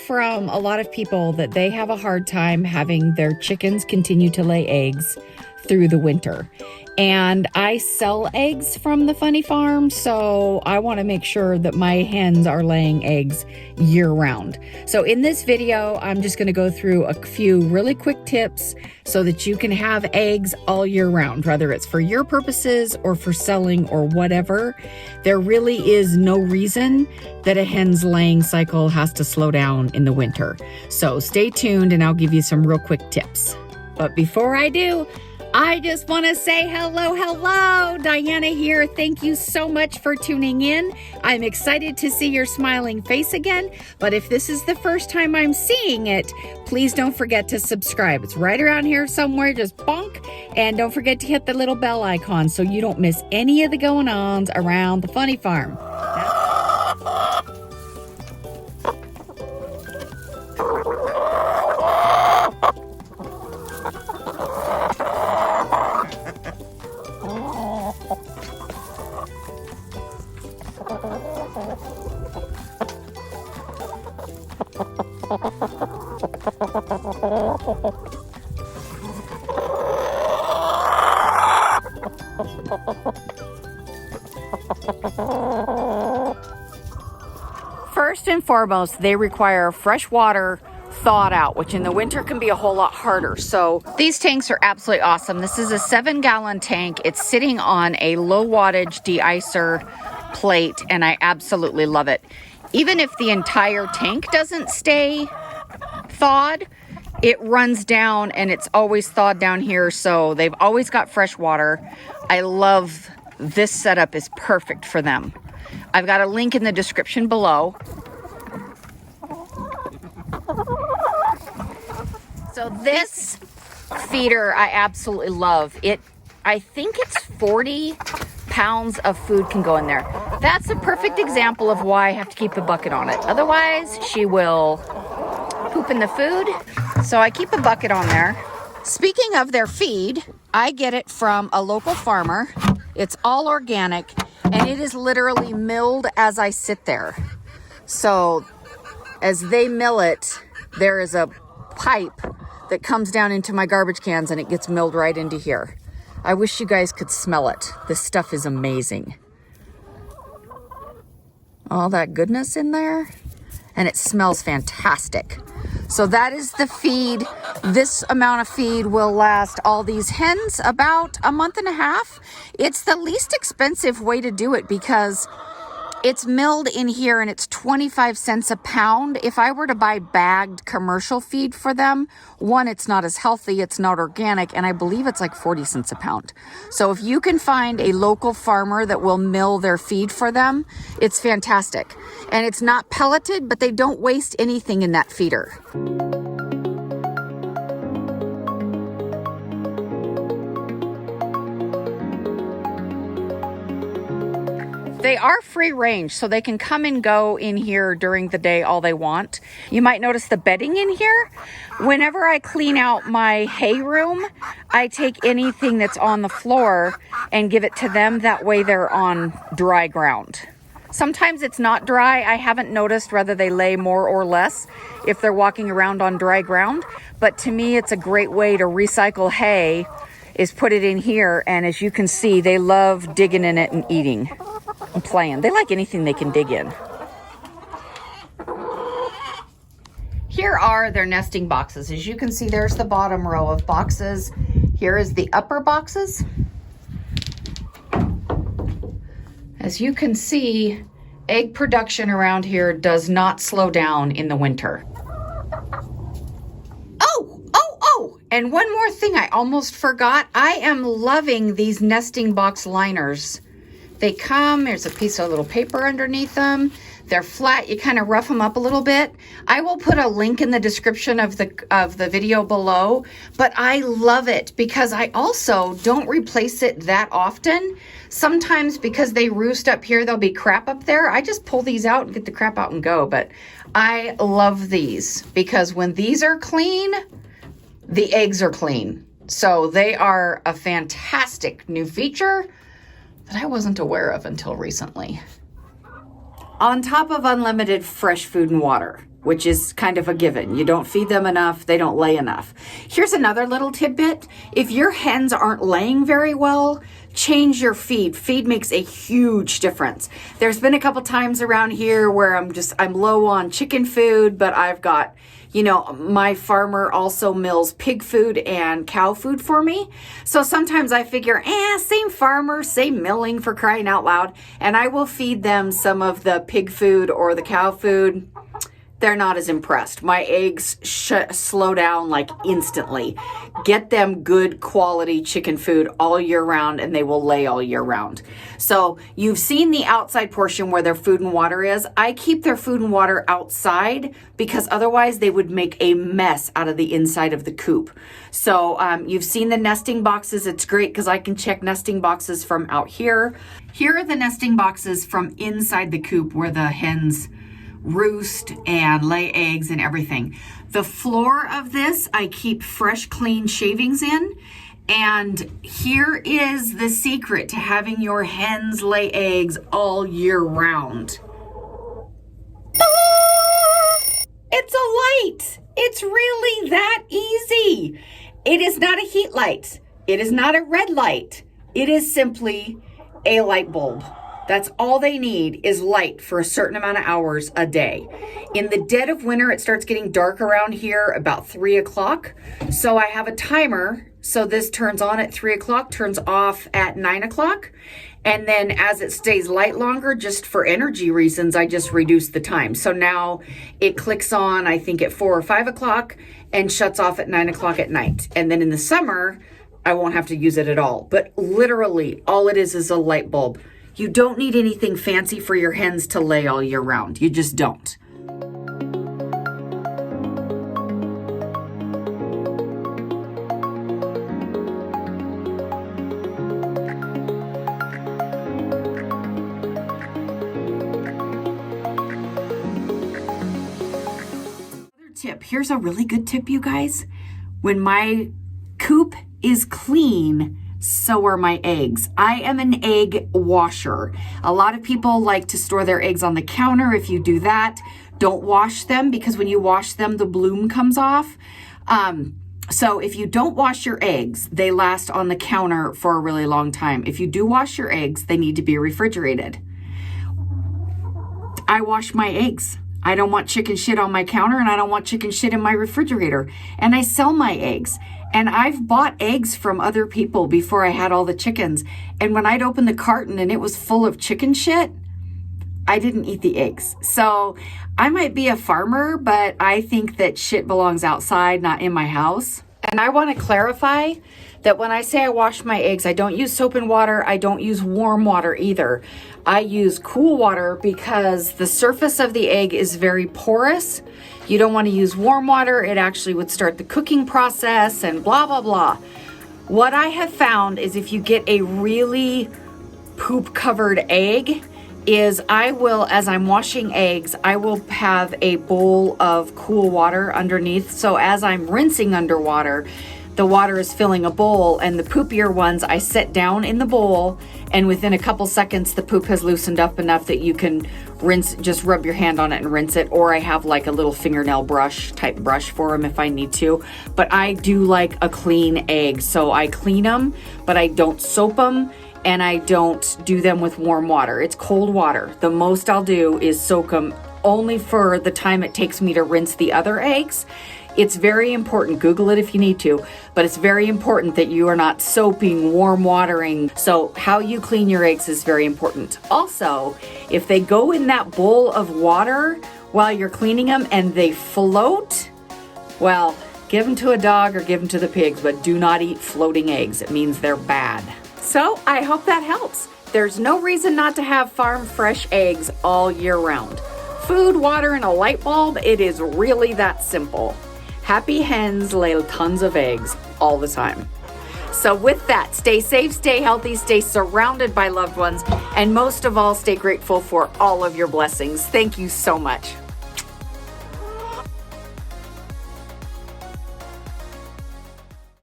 from a lot of people that they have a hard time having their chickens continue to lay eggs through the winter. And I sell eggs from the Funny Farm, so I want to make sure that my hens are laying eggs year round. So in this video, I'm just going to go through a few really quick tips so that you can have eggs all year round, whether it's for your purposes or for selling or whatever. There really is no reason that a hen's laying cycle has to slow down in the winter. So stay tuned and I'll give you some real quick tips. But before I do, I just want to say hello. Diana here. Thank you so much for tuning in. I'm excited to see your smiling face again. But if this is the first time I'm seeing it, please don't forget to subscribe. It's right around here somewhere. Just bonk. And don't forget to hit the little bell icon so you don't miss any of the going-ons around the Funny Farm. First and foremost, they require fresh water thawed out, which in the winter can be a whole lot harder. So these tanks are absolutely awesome. This is a 7-gallon tank. It's sitting on a low wattage de-icer plate, and I absolutely love it. Even if the entire tank doesn't stay thawed, it runs down and it's always thawed down here. So they've always got fresh water. I love this setup, is perfect for them. I've got a link in the description below. So this feeder I absolutely love. I think it's 40 pounds of food can go in there. That's a perfect example of why I have to keep a bucket on it. Otherwise, she will poop in the food. So I keep a bucket on there. Speaking of their feed, I get it from a local farmer. It's all organic, and it is literally milled as I sit there. So as they mill it, there is a pipe that comes down into my garbage cans and it gets milled right into here. I wish you guys could smell it. This stuff is amazing. All that goodness in there, and it smells fantastic. So that is the feed. This amount of feed will last all these hens about a month and a half. It's the least expensive way to do it because it's milled in here and it's 25 cents a pound. If I were to buy bagged commercial feed for them, one, it's not as healthy, it's not organic, and I believe it's like 40 cents a pound. So if you can find a local farmer that will mill their feed for them, it's fantastic. And it's not pelleted, but they don't waste anything in that feeder. They are free range, so they can come and go in here during the day all they want. You might notice the bedding in here. Whenever I clean out my hay room, I take anything that's on the floor and give it to them. That way they're on dry ground. Sometimes it's not dry. I haven't noticed whether they lay more or less if they're walking around on dry ground. But to me, it's a great way to recycle hay, is put it in here. And as you can see, they love digging in it and eating and playing. They like anything they can dig in. Here are their nesting boxes. As you can see, there's the bottom row of boxes. Here is the upper boxes. As you can see, egg production around here does not slow down in the winter. Oh, and one more thing I almost forgot. I am loving these nesting box liners. They come, there's a piece of little paper underneath them. They're flat, you kind of rough them up a little bit. I will put a link in the description of the video below, but I love it because I also don't replace it that often. Sometimes because they roost up here, there'll be crap up there. I just pull these out and get the crap out and go, but I love these because when these are clean, the eggs are clean. So they are a fantastic new feature that I wasn't aware of until recently. On top of unlimited fresh food and water, which is kind of a given. You don't feed them enough, they don't lay enough. Here's another little tidbit. If your hens aren't laying very well, change your feed. Feed makes a huge difference. There's been a couple times around here where I'm low on chicken food, but I've got, my farmer also mills pig food and cow food for me. So sometimes I figure, same farmer, same milling, for crying out loud. And I will feed them some of the pig food or the cow food. They're not as impressed. My eggs slow down like instantly. Get them good quality chicken food all year round and they will lay all year round. So you've seen the outside portion where their food and water is. I keep their food and water outside because otherwise they would make a mess out of the inside of the coop. So you've seen the nesting boxes. It's great because I can check nesting boxes from out here. Here are the nesting boxes from inside the coop where the hens roost and lay eggs and everything. The floor of this, I keep fresh, clean shavings in. And here is the secret to having your hens lay eggs all year round. It's a light. It's really that easy. It is not a heat light. It is not a red light. It is simply a light bulb. That's all they need is light for a certain amount of hours a day. In the dead of winter, it starts getting dark around here about 3 o'clock. So I have a timer. So this turns on at 3 o'clock, turns off at 9 o'clock. And then as it stays light longer, just for energy reasons, I just reduce the time. So now it clicks on, I think at 4 or 5 o'clock and shuts off at 9 o'clock at night. And then in the summer, I won't have to use it at all. But literally all it is a light bulb. You don't need anything fancy for your hens to lay all year round. You just don't. Another tip. Here's a really good tip, you guys. When my coop is clean, so are my eggs. I am an egg washer. A lot of people like to store their eggs on the counter. If you do that, don't wash them because when you wash them, the bloom comes off. So if you don't wash your eggs, they last on the counter for a really long time. If you do wash your eggs, they need to be refrigerated. I wash my eggs. I don't want chicken shit on my counter and I don't want chicken shit in my refrigerator. And I sell my eggs. And I've bought eggs from other people before I had all the chickens. And when I'd open the carton and it was full of chicken shit, I didn't eat the eggs. So I might be a farmer, but I think that shit belongs outside, not in my house. And I want to clarify that when I say I wash my eggs, I don't use soap and water. I don't use warm water either. I use cool water because the surface of the egg is very porous. You don't want to use warm water. It actually would start the cooking process and blah, blah, blah. What I have found is if you get a really poop covered egg is I will, as I'm washing eggs, I will have a bowl of cool water underneath. So as I'm rinsing underwater, the water is filling a bowl and the poopier ones I set down in the bowl and within a couple seconds the poop has loosened up enough that you can rinse, just rub your hand on it and rinse it, or I have like a little fingernail brush type brush for them if I need to. But I do like a clean egg, so I clean them, but I don't soap them and I don't do them with warm water. It's cold water. The most I'll do is soak them only for the time it takes me to rinse the other eggs. It's very important, Google it if you need to, but it's very important that you are not soaping, warm watering. So how you clean your eggs is very important. Also, if they go in that bowl of water while you're cleaning them and they float, well, give them to a dog or give them to the pigs, but do not eat floating eggs. It means they're bad. So I hope that helps. There's no reason not to have farm fresh eggs all year round. Food, water, and a light bulb, it is really that simple. Happy hens lay tons of eggs all the time. So with that, stay safe, stay healthy, stay surrounded by loved ones, and most of all, stay grateful for all of your blessings. Thank you so much.